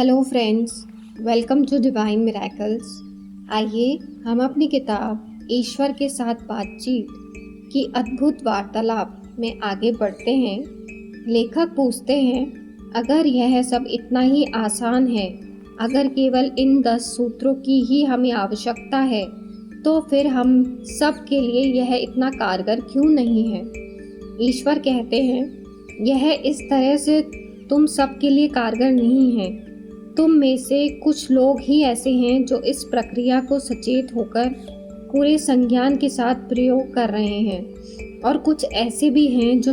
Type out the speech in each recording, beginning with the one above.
Hello friends, welcome to divine miracles. आइए हम अपनी किताब ईश्वर के साथ बातचीत की अद्भुत वार्तालाप में आगे बढ़ते हैं। लेखक पूछते हैं, अगर यह सब इतना ही आसान है, अगर केवल इन 10 सूत्रों की ही हमें आवश्यकता है, तो फिर हम सब के लिए यह इतना कारगर क्यों नहीं है। ईश्वर कहते हैं, यह इस तरह से तुम सब के लिए कारगर नहीं है। तुम में से कुछ लोग ही ऐसे हैं जो इस प्रक्रिया को सचेत होकर पूरे संज्ञान के साथ प्रयोग कर रहे हैं, और कुछ ऐसे भी हैं जो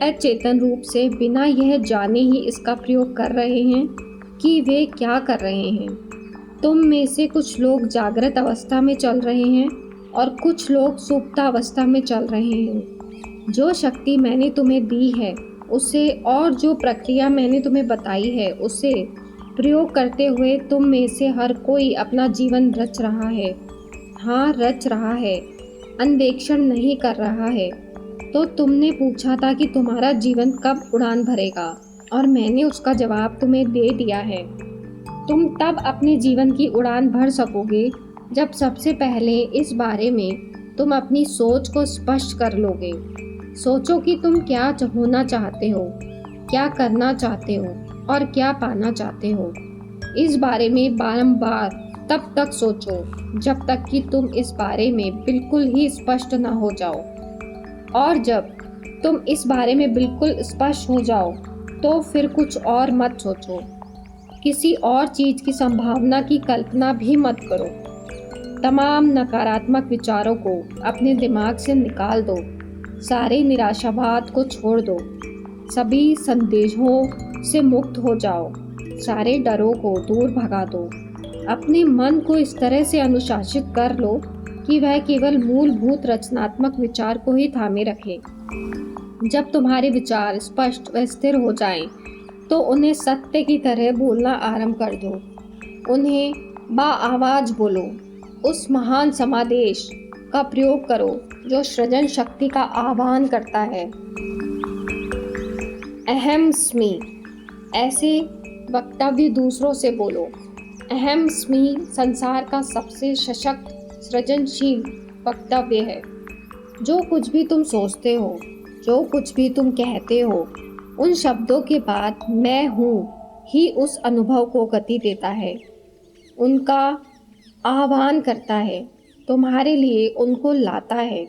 अचेतन रूप से बिना यह जाने ही इसका प्रयोग कर रहे हैं कि वे क्या कर रहे हैं। तुम में से कुछ लोग जागृत अवस्था में चल रहे हैं और कुछ लोग सुप्तावस्था में चल रहे हैं। जो शक्ति मैंने तुम्हें दी है उसे, और जो प्रक्रिया मैंने तुम्हें बताई है उसे प्रयोग करते हुए तुम में से हर कोई अपना जीवन रच रहा है। हाँ, रच रहा है, अन्वेषण नहीं कर रहा है। तो तुमने पूछा था कि तुम्हारा जीवन कब उड़ान भरेगा, और मैंने उसका जवाब तुम्हें दे दिया है। तुम तब अपने जीवन की उड़ान भर सकोगे जब सबसे पहले इस बारे में तुम अपनी सोच को स्पष्ट कर लोगे। सोचो कि तुम क्या होना चाहते हो, क्या करना चाहते हो और क्या पाना चाहते हो। इस बारे में बारंबार तब तक सोचो जब तक कि तुम इस बारे में बिल्कुल ही स्पष्ट न हो जाओ। और जब तुम इस बारे में बिल्कुल स्पष्ट हो जाओ तो फिर कुछ और मत सोचो। किसी और चीज़ की संभावना की कल्पना भी मत करो। तमाम नकारात्मक विचारों को अपने दिमाग से निकाल दो। सारे निराशावाद को छोड़ दो। सभी संदेहों से मुक्त हो जाओ। सारे डरों को दूर भगा दो। अपने मन को इस तरह से अनुशासित कर लो कि वह केवल मूलभूत रचनात्मक विचार को ही थामे रखे। जब तुम्हारे विचार स्पष्ट व स्थिर हो जाएं, तो उन्हें सत्य की तरह बोलना आरंभ कर दो। उन्हें बाआवाज बोलो। उस महान समादेश का प्रयोग करो जो सृजन शक्ति का आह्वान करता है। अहमस्मि। ऐसे वक्तव्य दूसरों से बोलो। अहमस्मि संसार का सबसे सशक्त सृजनशील वक्तव्य है। जो कुछ भी तुम सोचते हो, जो कुछ भी तुम कहते हो, उन शब्दों के बाद मैं हूँ ही उस अनुभव को गति देता है, उनका आह्वान करता है, तुम्हारे लिए उनको लाता है।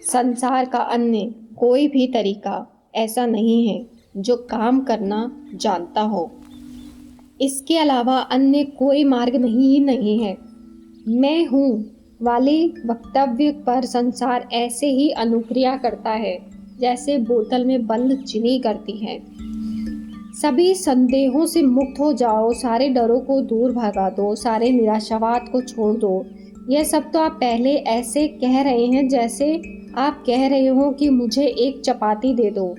संसार का अन्य कोई भी तरीका ऐसा नहीं है जो काम करना जानता हो। इसके अलावा अन्य कोई मार्ग नहीं है। मैं हूँ वाले वक्तव्य पर संसार ऐसे ही अनुक्रिया करता है जैसे बोतल में बंद चीनी करती है। सभी संदेहों से मुक्त हो जाओ। सारे डरों को दूर भगा दो। सारे निराशावाद को छोड़ दो। यह सब तो आप पहले ऐसे कह रहे हैं जैसे आप कह रहे हो कि मुझे एक चपाती दे दो।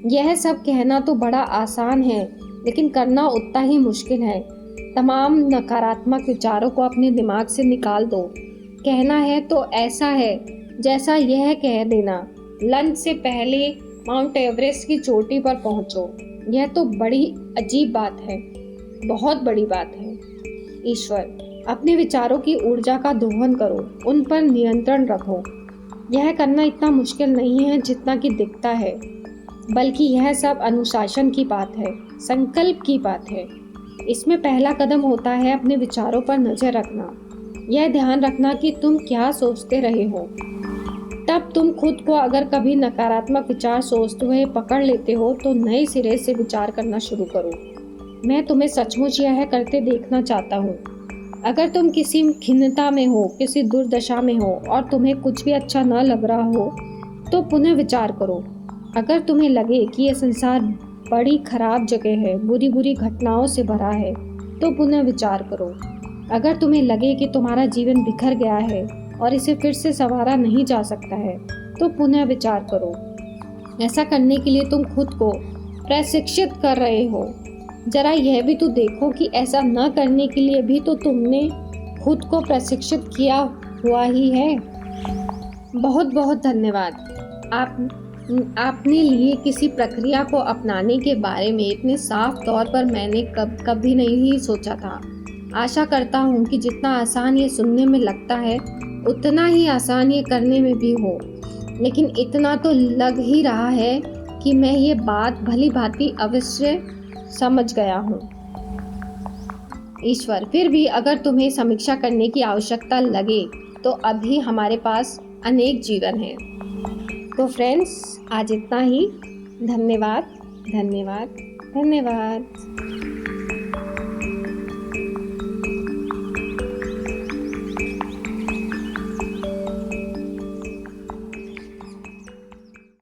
यह सब कहना तो बड़ा आसान है, लेकिन करना उतना ही मुश्किल है। तमाम नकारात्मक विचारों को अपने दिमाग से निकाल दो। कहना है तो ऐसा है जैसा यह कह देना, लंच से पहले माउंट एवरेस्ट की चोटी पर पहुंचो। यह तो बड़ी अजीब बात है, बहुत बड़ी बात है। ईश्वर, अपने विचारों की ऊर्जा का दोहन करो, उन पर नियंत्रण रखो। यह करना इतना मुश्किल नहीं है जितना कि दिखता है, बल्कि यह सब अनुशासन की बात है, संकल्प की बात है। इसमें पहला कदम होता है अपने विचारों पर नजर रखना। यह ध्यान रखना कि तुम क्या सोचते रहे हो। तब तुम खुद को अगर कभी नकारात्मक विचार सोचते हुए पकड़ लेते हो तो नए सिरे से विचार करना शुरू करो। मैं तुम्हें सचमुच यह करते देखना चाहता हूँ। अगर तुम किसी खिन्नता में हो, किसी दुर्दशा में हो और तुम्हें कुछ भी अच्छा न लग रहा हो, तो पुनः विचार करो। अगर तुम्हें लगे कि यह संसार बड़ी खराब जगह है, बुरी बुरी घटनाओं से भरा है, तो पुनः विचार करो। अगर तुम्हें लगे कि तुम्हारा जीवन बिखर गया है और इसे फिर से संवारा नहीं जा सकता है, तो पुनः विचार करो। ऐसा करने के लिए तुम खुद को प्रशिक्षित कर रहे हो। जरा यह भी तो देखो कि ऐसा न करने के लिए भी तो तुमने खुद को प्रशिक्षित किया हुआ ही है। बहुत बहुत धन्यवाद। आप अपने लिए किसी प्रक्रिया को अपनाने के बारे में इतने साफ तौर पर मैंने कभी नहीं सोचा था। आशा करता हूँ कि जितना आसान ये सुनने में लगता है, उतना ही आसान ये करने में भी हो। लेकिन इतना तो लग ही रहा है कि मैं ये बात भली-भांति अवश्य समझ गया हूँ। ईश्वर, फिर भी अगर तुम्हें समीक्षा करने की आवश्यकता लगे, तो अभी हमारे पास अनेक जीवन हैं। तो फ्रेंड्स, आज इतना ही। धन्यवाद, धन्यवाद, धन्यवाद।